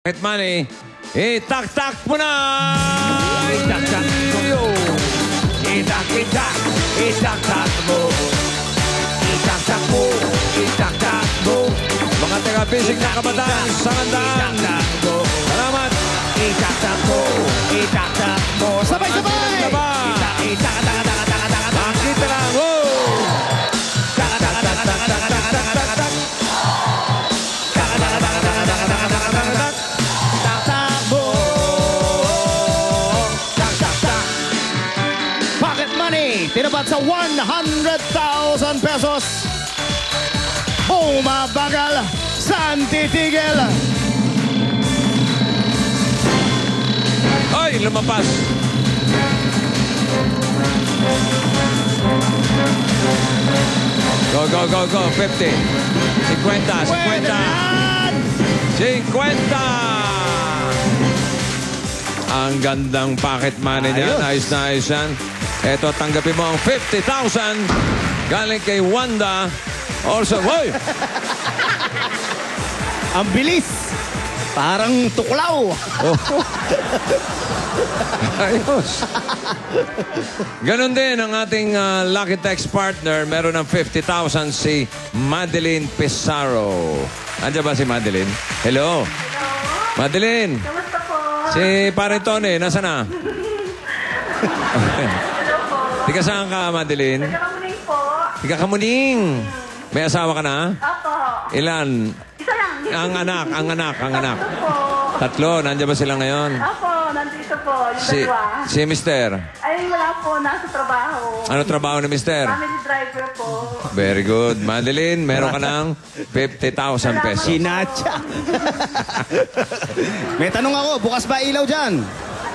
Pocket money, itak-tak mo na! Itak-tak mo. Itak-itak, itak-tak mo. Itak-tak mo, itak-tak mo. Mga taga-bisig na kabataan, sangandaan. Itak-tak mo. Salamat! Itak-tak mo, itak-tak mo. Sabay-sabay! Itak-itak-tak-tak-tak-tak-tak. Makita lang, wow! Tak-tak-tak-tak-tak-tak-tak. Tinapat sa 100,000 pesos. Bumabagal, saan titigil? Ay, lumapas! Go, go, go, go! 50! 50! 50! 50! Ang gandang pocket money niyan. Ayos na ayos yan. Eto, tanggapin mo ang 50,000 galing kay Wanda. Also, hoy! Ang bilis. Parang tuklaw. Oh. Ayos. Ganon din ang ating Lucky Text partner. Meron ng 50,000 si Madeline Pizarro. Andiyan ba si Madeline? Hello. Hello. Madeline. Kamusta po? Si Pare Tony, nasa na? Hello po. Tiga saan ka, Madeline? Nagkakamuning po. Tiga Kamuning. May asawa ka na? Opo. Ilan? Isa lang. Ang anak. Opo. Tatlo, nandiyan ba sila ngayon? Opo, nandito po. Yung dalawa. Si Mister. Ay, wala po. Nasa trabaho. Ano trabaho ni Mister? Family driver po. Very good. Madeline, meron ka ng 50,000 pesos. Sinatya. May tanong ako, bukas ba ilaw dyan?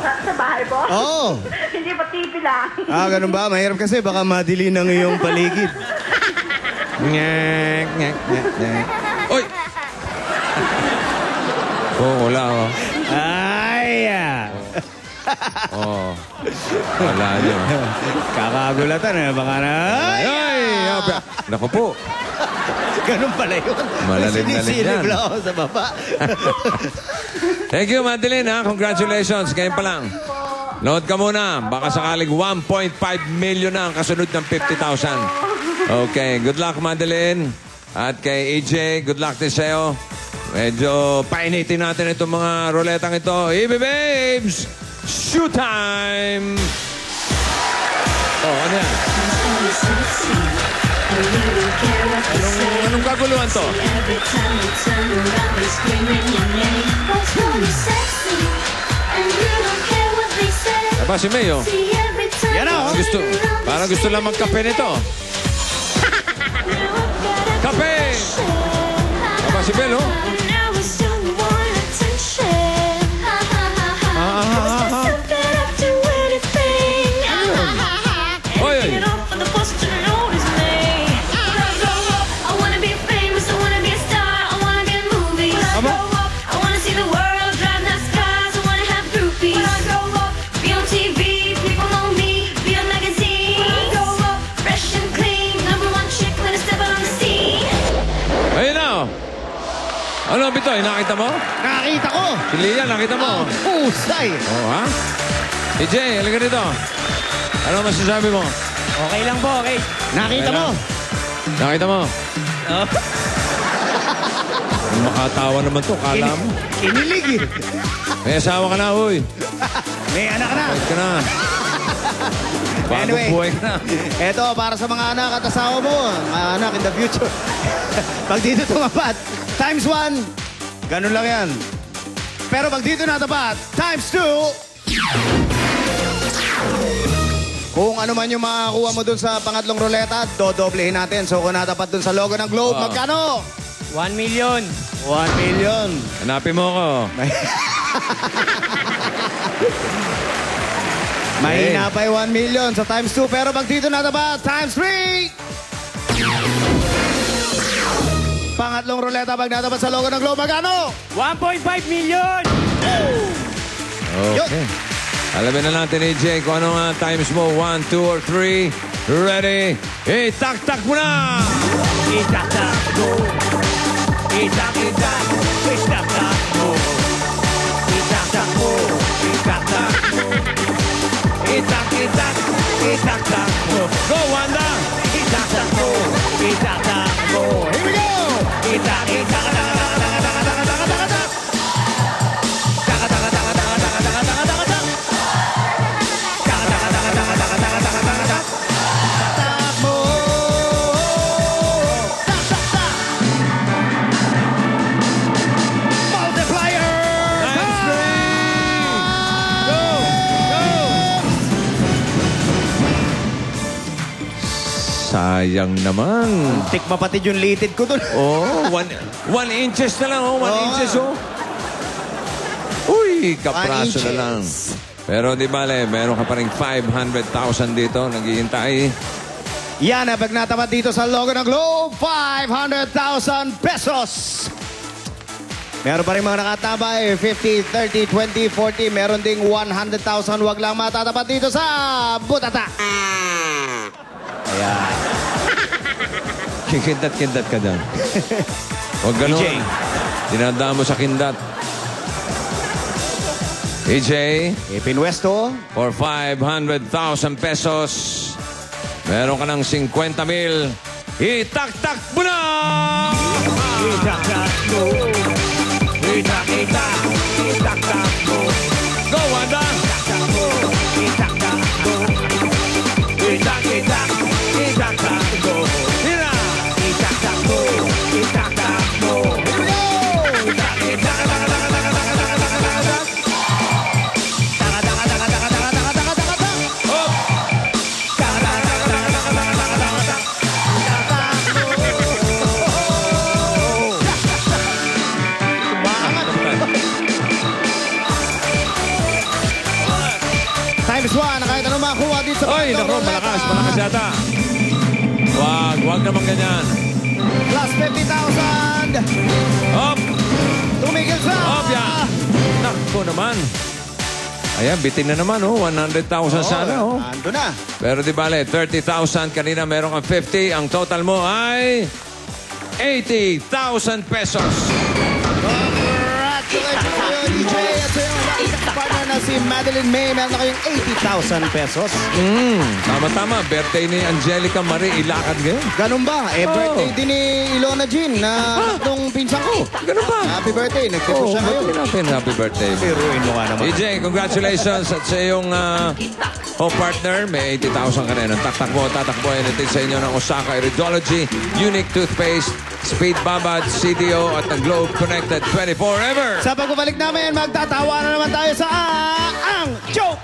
Sa bahay po? Oo. Hindi pa TV lang. Ah, ganun ba? Mahirap kasi baka madili ng iyong paligid. Ngek, ngek, ngek, ngek. Uy! Oh, wala oh. Ay! Oh. Wala nyo. Kakagulatan eh. Baka na... Ay! Naku po. Ganun pala yun. Malalim na rin yan. Sinisilip lang ako sa baba. Thank you, Madeline, ha? Congratulations. Ngayon pa lang. Load ka muna. Baka sakaling 1.5 million na ang kasunod ng 50,000. Okay. Good luck, Madeline. At kay AJ, good luck din sa'yo. Medyo painitin natin itong mga ruletang ito. Ibi Babes! Shoot time! Oh, ano yan? Anong kaguluhan to? Aba, si May, oh. Yan o. Parang gusto lang magkape nito. Kape! Aba, si Bel, oh. Oy, oy. Ano, Bitoy? Nakita mo? Nakita ko. Si Lia, nakita mo? Pusay. Oh, ha? EJ, halika dito. Ano masasabi mo? Okay lang po, okay. Nakita mo. Nakita mo? Oh. Makatawa naman to, kala mo. Kinilig eh. May asawa ka na, huy. May anak na. Wait ka na. Bagong Anyway, buhay ka na. Eto, para sa mga anak at asawa mo, mga anak in the future. Pag dito tumapat, times 1, ganun lang yan. Pero pag dito natapat, times 2, kung ano man yung makakuha mo dun sa pangatlong ruleta, dodoblehin natin. So kung natapat dun sa logo ng Globe, magkano? 1 million. 1 million. Hanapin mo ako. Mahina pa yung 1 million sa times 2. Pero pag dito natapat, times 3. Pangatlong ruleta pag natapat sa logo ng Globe, magkano? 1.5 million! Okay. Alamin na natin, AJ, kung ano nga times mo. 1, 2, or 3. Ready? Itak-tak mo na! Itak-tak mo. Itak-itak. Itak-tak mo. itak, itak-tak mo. Go, Wanda! Itak-tak mo, itak-tak mo. Here we go! Itak, itak, taka-taka-taka-taka-taka-taka-taka-taka. Taka-taka-taka-taka-taka-taka-taka-taka. Taka-taka-taka-taka-taka-taka-taka-taka. Takbo! Tak, tak, tak! Multiplier! Times 3! Go! Go! Sayang naman. Tik mapatid yung litid ko dun. Oh, one inches na lang, oh. One Oo inches, nga. oh. Uy, kapraso 1 na lang. inches. Pero di bale, meron ka pa rin 500,000 dito, naghihintay. Yan ang pag natapat dito sa logo ng Globe, 500,000 pesos. Meron pa rin mga nakatabay, 50, 30, 20, 40. Meron ding 100,000. Wag lang matatapat dito sa Butata. Ayan. Kindat-kindat ka dyan. Huwag ganun. EJ. Dinadaan mo sa kindat. EJ, Ipinwesto. for 500,000 pesos, meron ka ng 50,000. Itak-tak mo na! Itak-tak mo, itak-itak, itak-tak mo. Go, Wanda! Itak-tak mo, itak-tak mo. Itak-itak, itak-tak mo. Tira! Itak-tak mo, itak-tak mo. Here we go! Itak-itak, taka-taka-taka-taka-taka-taka-taka. Taka-taka-taka-taka-taka-taka-taka-taka. Up! Taka-taka-taka-taka-taka-taka-taka. Times 1 na kahit ano makuha dito sa Oy, nako, malakas yata. Wag naman ganyan. Plus 50,000. Up! Tumigil sa... Up, ya! Nako naman. Ayan, bitin na naman, oh. 100,000 sana, oh. Ando na. Pero di bale, 30,000. Kanina meron kang 50. Ang total mo ay 80,000 pesos. Congratulations to you, DJ. At sa iyong last partner na si Madeline May. Meron na kayong 80,000 pesos. Tama-tama. Birthday ni Angelica Marie Ilacad ngayon. Ganun ba? Birthday din ni Ilona Jean na nung pinsan ko. Ganun ba? Happy birthday. Nagtipo siya ngayon. birthday natin. Happy birthday. Biruin mo nga naman. EJ, congratulations. At sa iyong co-partner, may 80,000 ka rin. Ang takbo, tatakbo. Natin sa inyo ng Osaka Iridology, Unique Toothpaste, Speed Babad, CDO, at ang Globe Connected 24 Ever. Sa pagbabalik namin, magtatawa na naman tayo sa Ang Joke